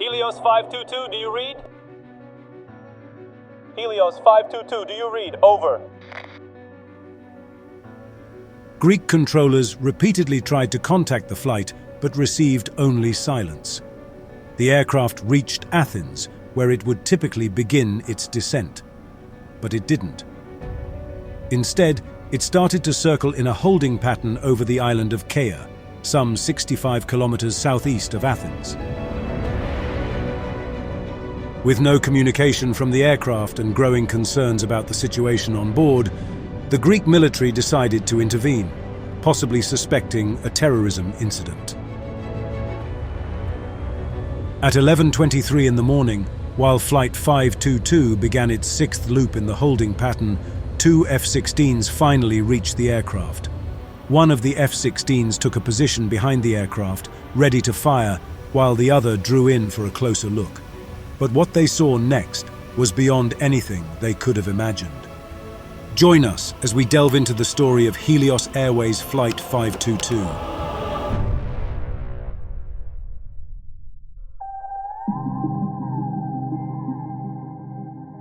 Helios 522, do you read? Helios 522, do you read? Over. Greek controllers repeatedly tried to contact the flight, but received only silence. The aircraft reached Athens, where it would typically begin its descent. But it didn't. Instead, it started to circle in a holding pattern over the island of Kea, some 65 kilometers southeast of Athens. With no communication from the aircraft and growing concerns about the situation on board, the Greek military decided to intervene, possibly suspecting a terrorism incident. At 11:23 in the morning, while Flight 522 began its sixth loop in the holding pattern, two F-16s finally reached the aircraft. One of the F-16s took a position behind the aircraft, ready to fire, while the other drew in for a closer look. But what they saw next was beyond anything they could have imagined. Join us as we delve into the story of Helios Airways Flight 522.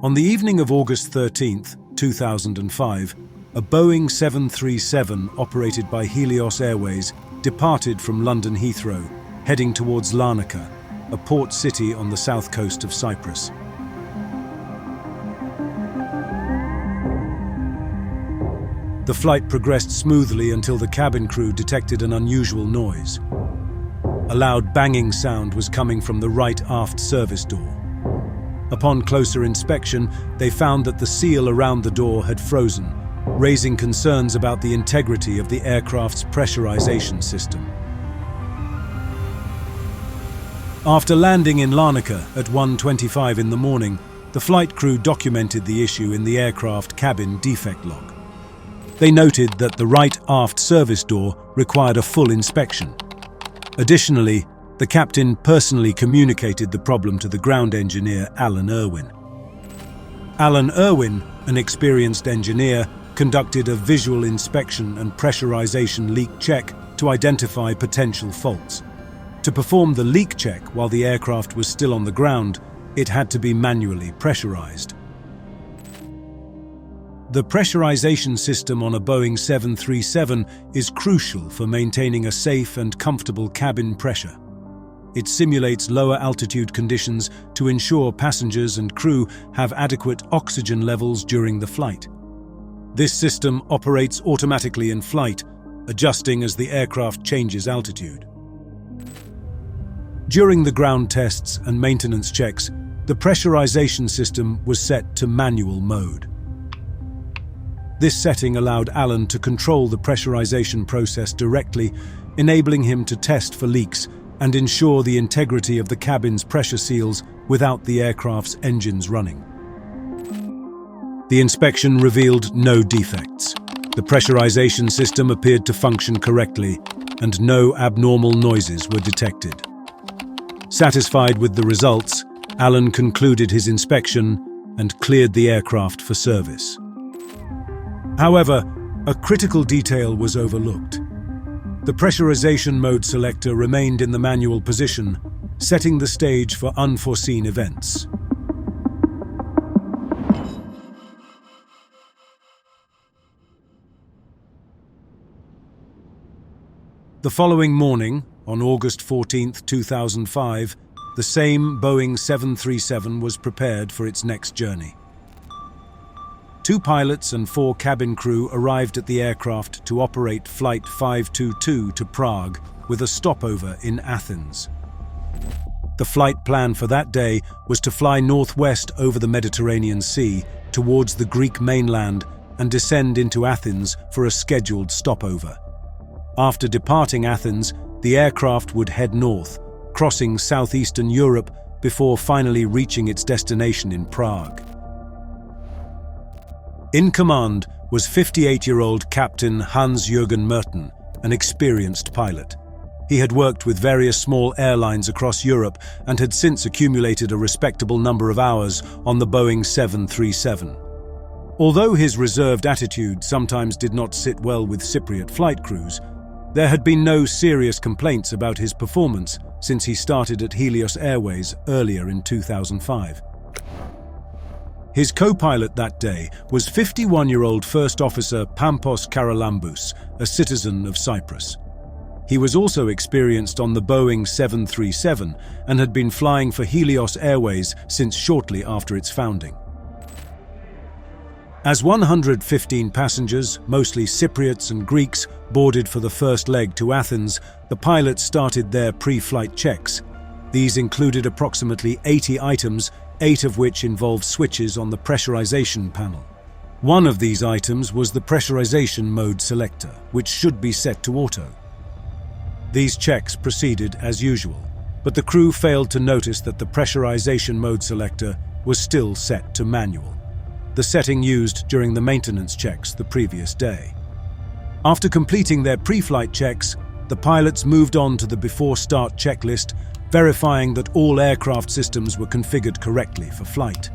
On the evening of August 13th, 2005, a Boeing 737 operated by Helios Airways departed from London Heathrow, heading towards Larnaca, a port city on the south coast of Cyprus. The flight progressed smoothly until the cabin crew detected an unusual noise. A loud banging sound was coming from the right aft service door. Upon closer inspection, they found that the seal around the door had frozen, raising concerns about the integrity of the aircraft's pressurization system. After landing in Larnaca at 1:25 in the morning, the flight crew documented the issue in the aircraft cabin defect log. They noted that the right aft service door required a full inspection. Additionally, the captain personally communicated the problem to the ground engineer Alan Irwin. Alan Irwin, an experienced engineer, conducted a visual inspection and pressurization leak check to identify potential faults. To perform the leak check while the aircraft was still on the ground, it had to be manually pressurized. The pressurization system on a Boeing 737 is crucial for maintaining a safe and comfortable cabin pressure. It simulates lower altitude conditions to ensure passengers and crew have adequate oxygen levels during the flight. This system operates automatically in flight, adjusting as the aircraft changes altitude. During the ground tests and maintenance checks, the pressurization system was set to manual mode. This setting allowed Alan to control the pressurization process directly, enabling him to test for leaks and ensure the integrity of the cabin's pressure seals without the aircraft's engines running. The inspection revealed no defects. The pressurization system appeared to function correctly, and no abnormal noises were detected. Satisfied with the results, Alan concluded his inspection and cleared the aircraft for service. However, a critical detail was overlooked. The pressurization mode selector remained in the manual position, setting the stage for unforeseen events. The following morning, on August 14, 2005, the same Boeing 737 was prepared for its next journey. 2 pilots and 4 cabin crew arrived at the aircraft to operate Flight 522 to Prague, with a stopover in Athens. The flight plan for that day was to fly northwest over the Mediterranean Sea towards the Greek mainland and descend into Athens for a scheduled stopover. After departing Athens, the aircraft would head north, crossing southeastern Europe before finally reaching its destination in Prague. In command was 58-year-old Captain Hans-Jürgen Merten, an experienced pilot. He had worked with various small airlines across Europe and had since accumulated a respectable number of hours on the Boeing 737. Although his reserved attitude sometimes did not sit well with Cypriot flight crews, There had been no serious complaints about his performance since he started at Helios Airways earlier in 2005. His co-pilot that day was 51-year-old First Officer Pampos Karalambous, a citizen of Cyprus. He was also experienced on the Boeing 737 and had been flying for Helios Airways since shortly after its founding. As 115 passengers, mostly Cypriots and Greeks, boarded for the first leg to Athens, the pilots started their pre-flight checks. These included approximately 80 items, 8 of which involved switches on the pressurization panel. One of these items was the pressurization mode selector, which should be set to auto. These checks proceeded as usual, but the crew failed to notice that the pressurization mode selector was still set to manual, the setting used during the maintenance checks the previous day. After completing their pre-flight checks, the pilots moved on to the before-start checklist, verifying that all aircraft systems were configured correctly for flight.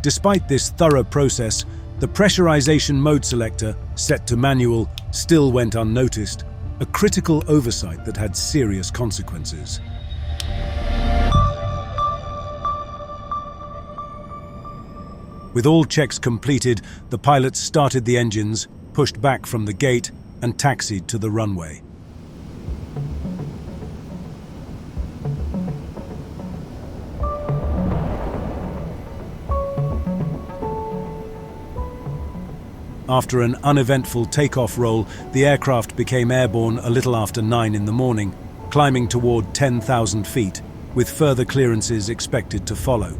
Despite this thorough process, the pressurization mode selector, set to manual, still went unnoticed, a critical oversight that had serious consequences. With all checks completed, the pilots started the engines, pushed back from the gate, and taxied to the runway. After an uneventful takeoff roll, the aircraft became airborne a little after 9 in the morning, climbing toward 10,000 feet, with further clearances expected to follow.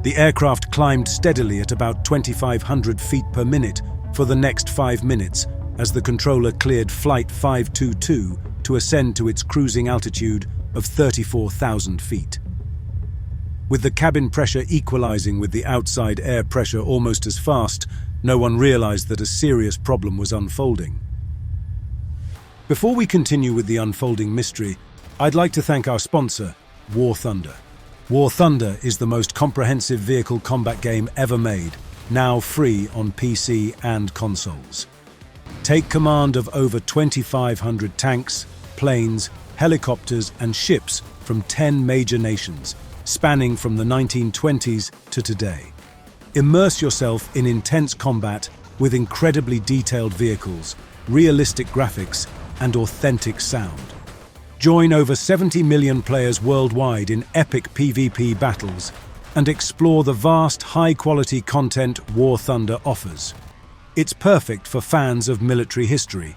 The aircraft climbed steadily at about 2,500 feet per minute for the next 5 minutes as the controller cleared Flight 522 to ascend to its cruising altitude of 34,000 feet. With the cabin pressure equalizing with the outside air pressure almost as fast, no one realized that a serious problem was unfolding. Before we continue with the unfolding mystery, I'd like to thank our sponsor, War Thunder. War Thunder is the most comprehensive vehicle combat game ever made, now free on PC and consoles. Take command of over 2,500 tanks, planes, helicopters, and ships from 10 major nations, spanning from the 1920s to today. Immerse yourself in intense combat with incredibly detailed vehicles, realistic graphics, and authentic sound. Join over 70 million players worldwide in epic PvP battles and explore the vast, high-quality content War Thunder offers. It's perfect for fans of military history.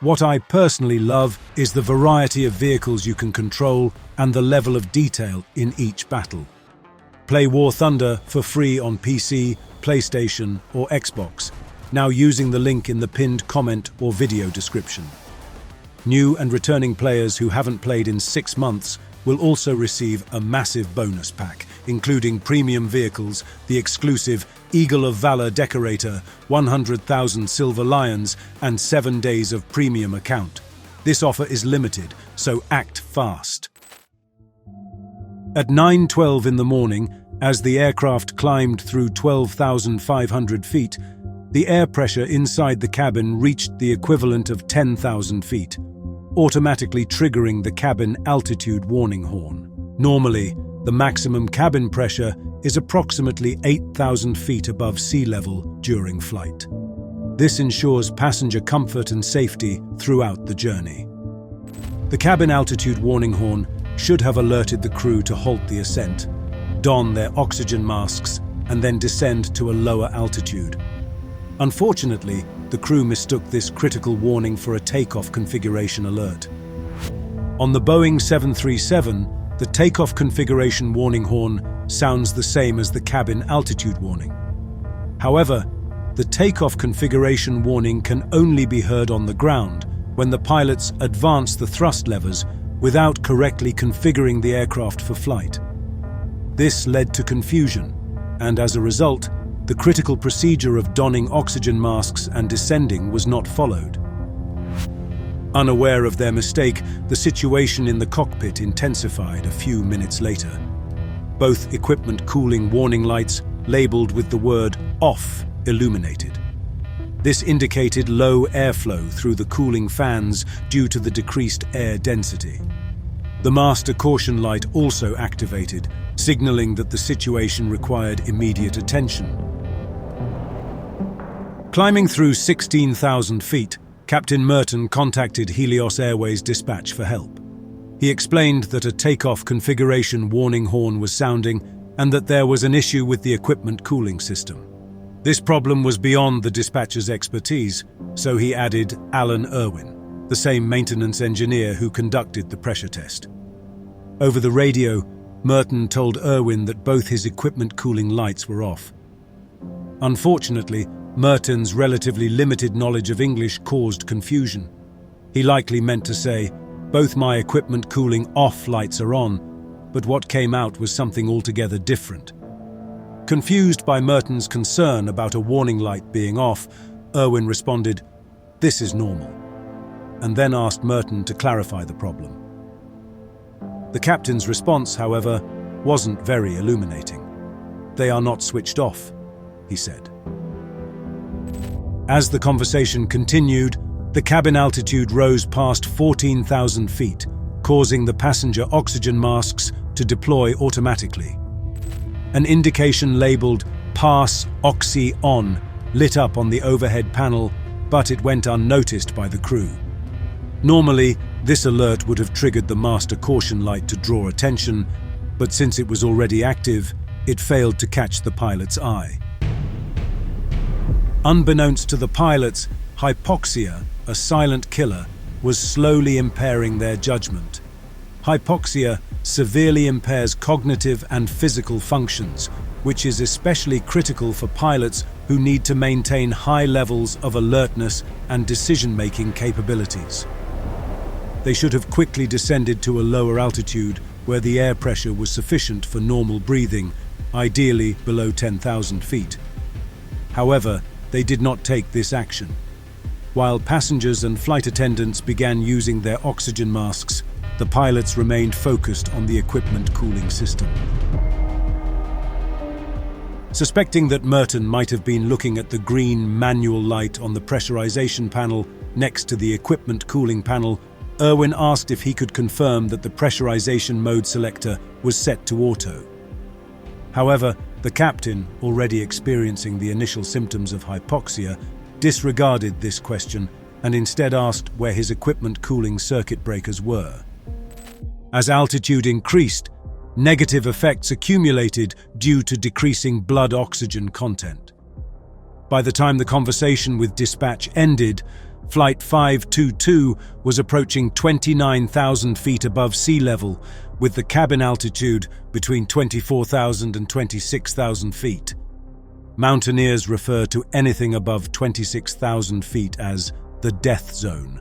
What I personally love is the variety of vehicles you can control and the level of detail in each battle. Play War Thunder for free on PC, PlayStation, or Xbox, now using the link in the pinned comment or video description. New and returning players who haven't played in 6 months will also receive a massive bonus pack, including premium vehicles, the exclusive Eagle of Valor Decorator, 100,000 Silver Lions, and 7 days of premium account. This offer is limited, so act fast. At 9:12 in the morning, as the aircraft climbed through 12,500 feet, the air pressure inside the cabin reached the equivalent of 10,000 feet, automatically triggering the cabin altitude warning horn. Normally, the maximum cabin pressure is approximately 8,000 feet above sea level during flight. This ensures passenger comfort and safety throughout the journey. The cabin altitude warning horn should have alerted the crew to halt the ascent, don their oxygen masks, and then descend to a lower altitude. Unfortunately, the crew mistook this critical warning for a takeoff configuration alert. On the Boeing 737, the takeoff configuration warning horn sounds the same as the cabin altitude warning. However, the takeoff configuration warning can only be heard on the ground when the pilots advance the thrust levers without correctly configuring the aircraft for flight. This led to confusion, and as a result, the critical procedure of donning oxygen masks and descending was not followed. Unaware of their mistake, the situation in the cockpit intensified a few minutes later. Both equipment cooling warning lights, labeled with the word "off," illuminated. This indicated low airflow through the cooling fans due to the decreased air density. The master caution light also activated, signaling that the situation required immediate attention. Climbing through 16,000 feet, Captain Merton contacted Helios Airways dispatch for help. He explained that a takeoff configuration warning horn was sounding and that there was an issue with the equipment cooling system. This problem was beyond the dispatcher's expertise, so he added Alan Irwin, the same maintenance engineer who conducted the pressure test. Over the radio, Merton told Irwin that both his equipment cooling lights were off. Unfortunately, Merton's relatively limited knowledge of English caused confusion. He likely meant to say, "Both my equipment cooling off lights are on," but what came out was something altogether different. Confused by Merton's concern about a warning light being off, Irwin responded, "This is normal," and then asked Merton to clarify the problem. The captain's response, however, wasn't very illuminating. "They are not switched off," he said. As the conversation continued, the cabin altitude rose past 14,000 feet, causing the passenger oxygen masks to deploy automatically. An indication labeled "Pass Oxy On" lit up on the overhead panel, but it went unnoticed by the crew. Normally, this alert would have triggered the master caution light to draw attention, but since it was already active, it failed to catch the pilot's eye. Unbeknownst to the pilots, hypoxia, a silent killer, was slowly impairing their judgment. Hypoxia severely impairs cognitive and physical functions, which is especially critical for pilots who need to maintain high levels of alertness and decision-making capabilities. They should have quickly descended to a lower altitude where the air pressure was sufficient for normal breathing, ideally below 10,000 feet. However, they did not take this action. While passengers and flight attendants began using their oxygen masks, the pilots remained focused on the equipment cooling system. Suspecting that Merton might have been looking at the green manual light on the pressurization panel next to the equipment cooling panel, Irwin asked if he could confirm that the pressurization mode selector was set to auto. However, the captain, already experiencing the initial symptoms of hypoxia, disregarded this question and instead asked where his equipment cooling circuit breakers were. As altitude increased, negative effects accumulated due to decreasing blood oxygen content. By the time the conversation with dispatch ended, Flight 522 was approaching 29,000 feet above sea level, with the cabin altitude between 24,000 and 26,000 feet. Mountaineers refer to anything above 26,000 feet as the death zone,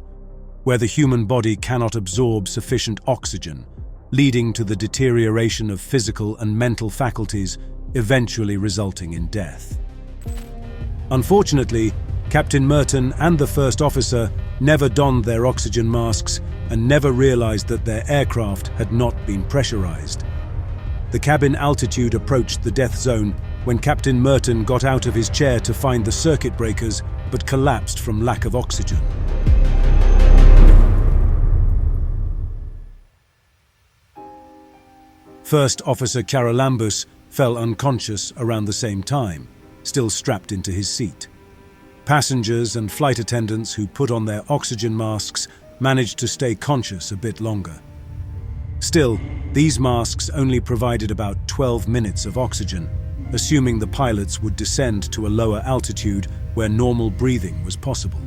where the human body cannot absorb sufficient oxygen, leading to the deterioration of physical and mental faculties, eventually resulting in death. Unfortunately, Captain Merton and the first officer never donned their oxygen masks and never realized that their aircraft had not been pressurized. The cabin altitude approached the death zone when Captain Merton got out of his chair to find the circuit breakers but collapsed from lack of oxygen. First Officer Charalambous fell unconscious around the same time, still strapped into his seat. Passengers and flight attendants who put on their oxygen masks managed to stay conscious a bit longer. Still, these masks only provided about 12 minutes of oxygen, assuming the pilots would descend to a lower altitude where normal breathing was possible.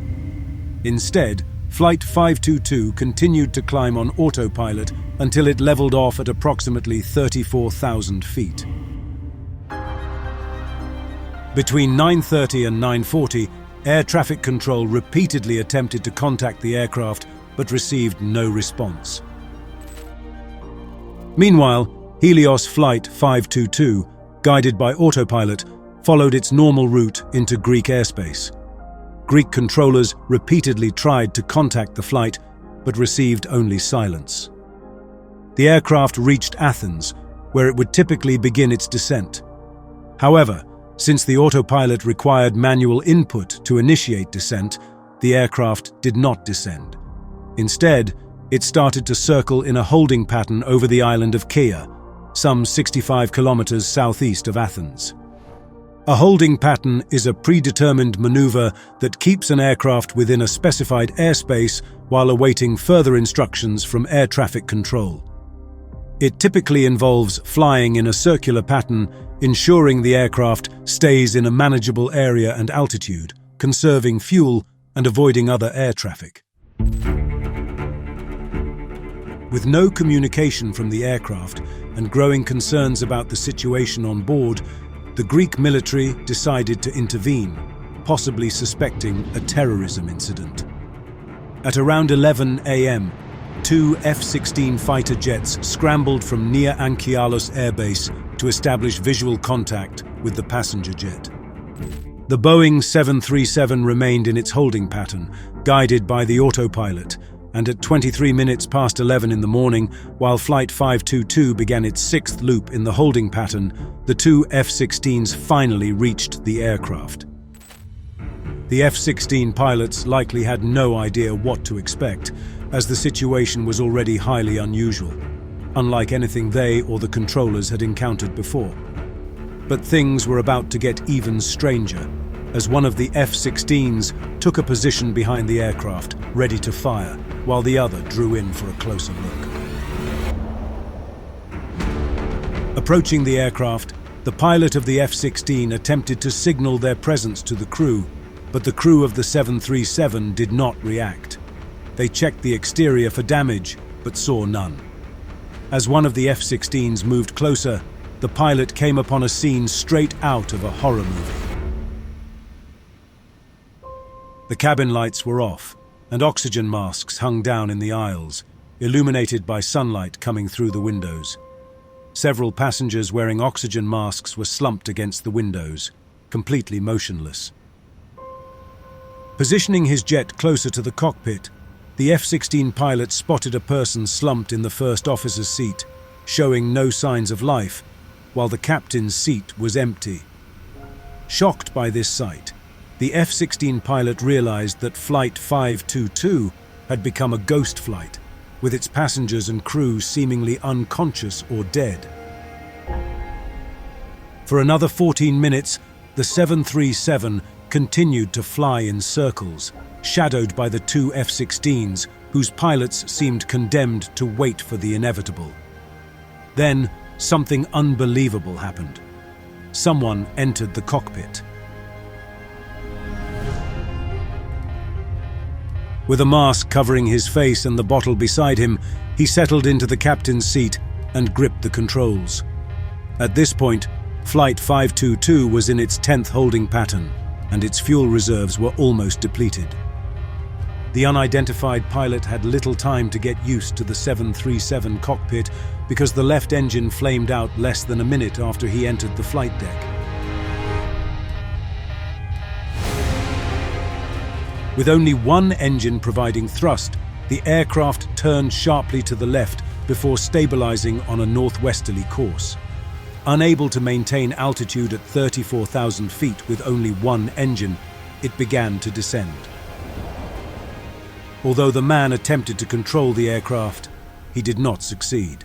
Instead, Flight 522 continued to climb on autopilot until it leveled off at approximately 34,000 feet. Between 9:30 and 9:40, air traffic control repeatedly attempted to contact the aircraft but received no response. Meanwhile, Helios Flight 522, guided by autopilot, followed its normal route into Greek airspace. Greek controllers repeatedly tried to contact the flight but received only silence. The aircraft reached Athens, where it would typically begin its descent. However, Since the autopilot required manual input to initiate descent, the aircraft did not descend. Instead, it started to circle in a holding pattern over the island of Kea, some 65 kilometers southeast of Athens. A holding pattern is a predetermined maneuver that keeps an aircraft within a specified airspace while awaiting further instructions from air traffic control. It typically involves flying in a circular pattern, ensuring the aircraft stays in a manageable area and altitude, conserving fuel and avoiding other air traffic. With no communication from the aircraft and growing concerns about the situation on board, the Greek military decided to intervene, possibly suspecting a terrorism incident. At around 11 a.m., two F-16 fighter jets scrambled from near Anchialos airbase to establish visual contact with the passenger jet. The Boeing 737 remained in its holding pattern, guided by the autopilot, and at 23 minutes past 11 in the morning, while Flight 522 began its sixth loop in the holding pattern, the two F-16s finally reached the aircraft. The F-16 pilots likely had no idea what to expect, as the situation was already highly unusual, unlike anything they or the controllers had encountered before. But things were about to get even stranger, as one of the F-16s took a position behind the aircraft, ready to fire, while the other drew in for a closer look. Approaching the aircraft, the pilot of the F-16 attempted to signal their presence to the crew, but the crew of the 737 did not react. They checked the exterior for damage, but saw none. As one of the F-16s moved closer, the pilot came upon a scene straight out of a horror movie. The cabin lights were off, and oxygen masks hung down in the aisles, illuminated by sunlight coming through the windows. Several passengers wearing oxygen masks were slumped against the windows, completely motionless. Positioning his jet closer to the cockpit, the F-16 pilot spotted a person slumped in the first officer's seat, showing no signs of life, while the captain's seat was empty. Shocked by this sight, the F-16 pilot realized that Flight 522 had become a ghost flight, with its passengers and crew seemingly unconscious or dead. For another 14 minutes, the 737 continued to fly in circles, shadowed by the two F-16s, whose pilots seemed condemned to wait for the inevitable. Then, something unbelievable happened. Someone entered the cockpit. With a mask covering his face and the bottle beside him, he settled into the captain's seat and gripped the controls. At this point, Flight 522 was in its 10th holding pattern, and its fuel reserves were almost depleted. The unidentified pilot had little time to get used to the 737 cockpit because the left engine flamed out less than a minute after he entered the flight deck. With only one engine providing thrust, the aircraft turned sharply to the left before stabilizing on a northwesterly course. Unable to maintain altitude at 34,000 feet with only one engine, it began to descend. Although the man attempted to control the aircraft, he did not succeed.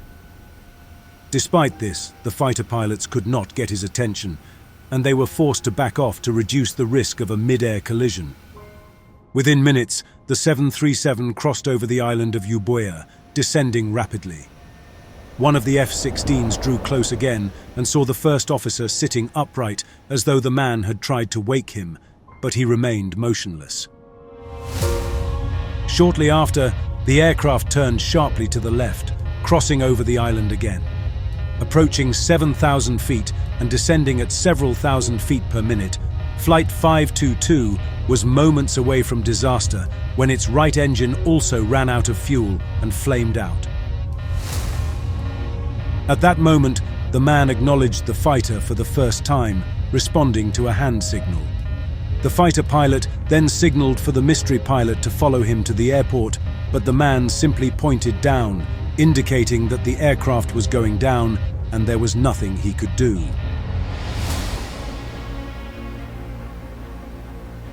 Despite this, the fighter pilots could not get his attention, and they were forced to back off to reduce the risk of a mid-air collision. Within minutes, the 737 crossed over the island of Euboea, descending rapidly. One of the F-16s drew close again and saw the first officer sitting upright as though the man had tried to wake him, but he remained motionless. Shortly after, the aircraft turned sharply to the left, crossing over the island again. Approaching 7,000 feet and descending at several thousand feet per minute, Flight 522 was moments away from disaster when its right engine also ran out of fuel and flamed out. At that moment, the man acknowledged the fighter for the first time, responding to a hand signal. The fighter pilot then signaled for the mystery pilot to follow him to the airport, but the man simply pointed down, indicating that the aircraft was going down and there was nothing he could do.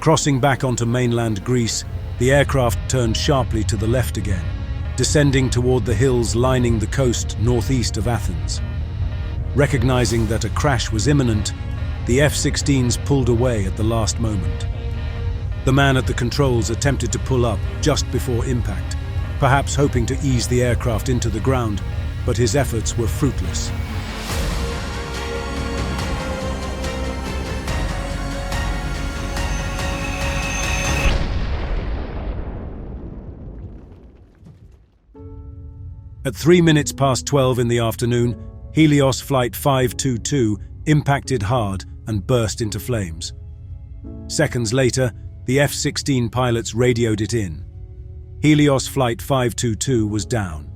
Crossing back onto mainland Greece, the aircraft turned sharply to the left again, descending toward the hills lining the coast northeast of Athens. Recognizing that a crash was imminent, the F-16s pulled away at the last moment. The man at the controls attempted to pull up just before impact, perhaps hoping to ease the aircraft into the ground, but his efforts were fruitless. At 12 in the afternoon, Helios Flight 522 impacted hard and burst into flames. Seconds later, the F-16 pilots radioed it in. Helios Flight 522 was down.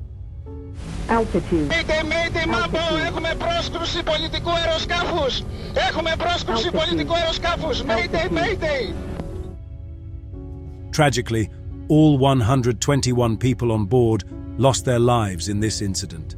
Altitude. Mayday, Mambo! Έχουμε πρόσκρουση πολιτικού αεροσκάφους! Έχουμε πρόσκρουση πολιτικού αεροσκάφους! Mayday! Tragically, all 121 people on board lost their lives in this incident.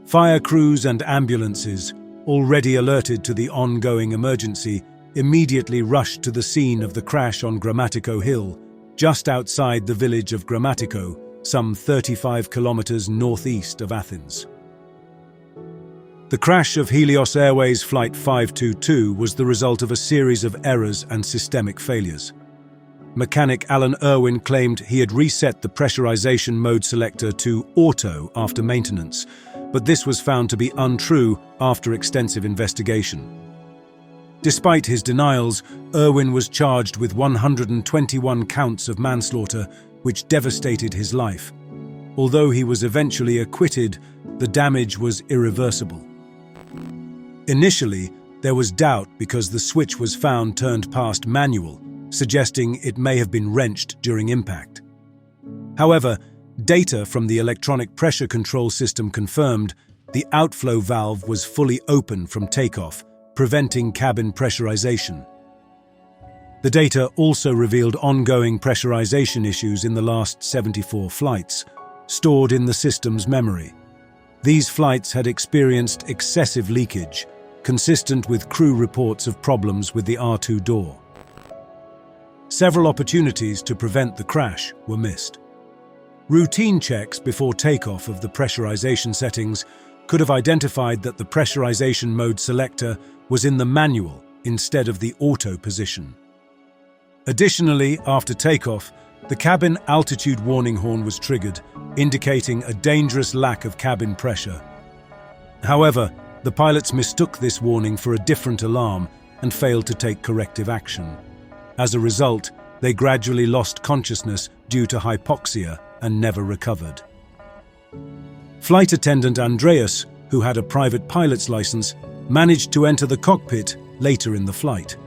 Fire crews and ambulances, already alerted to the ongoing emergency, immediately rushed to the scene of the crash on Grammatico Hill, just outside the village of Grammatico, some 35 kilometres northeast of Athens. The crash of Helios Airways Flight 522 was the result of a series of errors and systemic failures. Mechanic Alan Irwin claimed he had reset the pressurization mode selector to auto after maintenance, but this was found to be untrue after extensive investigation. Despite his denials, Irwin was charged with 121 counts of manslaughter, which devastated his life. Although he was eventually acquitted, the damage was irreversible. Initially, there was doubt because the switch was found turned past manual, suggesting it may have been wrenched during impact. However, data from the electronic pressure control system confirmed the outflow valve was fully open from takeoff, preventing cabin pressurization. The data also revealed ongoing pressurization issues in the last 74 flights, stored in the system's memory. These flights had experienced excessive leakage, consistent with crew reports of problems with the R2 door. Several opportunities to prevent the crash were missed. Routine checks before takeoff of the pressurization settings could have identified that the pressurization mode selector was in the manual instead of the auto position. Additionally, after takeoff, the cabin altitude warning horn was triggered, indicating a dangerous lack of cabin pressure. However, the pilots mistook this warning for a different alarm and failed to take corrective action. As a result, they gradually lost consciousness due to hypoxia and never recovered. Flight attendant Andreas, who had a private pilot's license, managed to enter the cockpit later in the flight.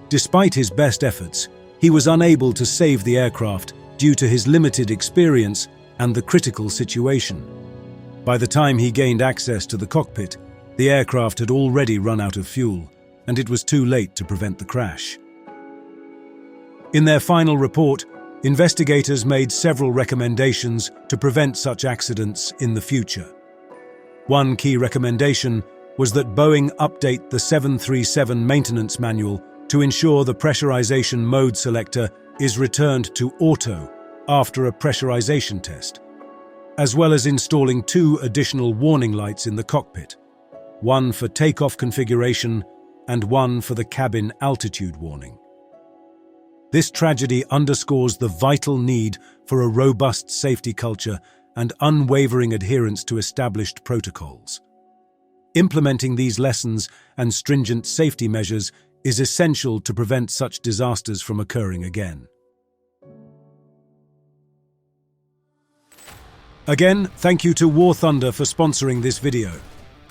Despite his best efforts, he was unable to save the aircraft due to his limited experience and the critical situation. By the time he gained access to the cockpit, the aircraft had already run out of fuel, and it was too late to prevent the crash. In their final report, investigators made several recommendations to prevent such accidents in the future. One key recommendation was that Boeing update the 737 maintenance manual to ensure the pressurization mode selector is returned to auto after a pressurization test, as well as installing 2 additional warning lights in the cockpit, one for takeoff configuration and one for the cabin altitude warning. This tragedy underscores the vital need for a robust safety culture and unwavering adherence to established protocols. Implementing these lessons and stringent safety measures is essential to prevent such disasters from occurring again. Again, thank you to War Thunder for sponsoring this video.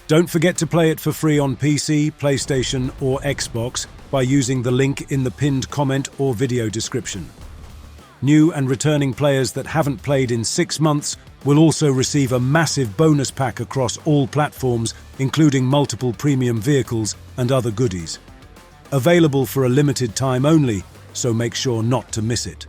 Don't forget to play it for free on PC, PlayStation, or Xbox by using the link in the pinned comment or video description. New and returning players that haven't played in 6 months will also receive a massive bonus pack across all platforms, including multiple premium vehicles and other goodies. Available for a limited time only, so make sure not to miss it.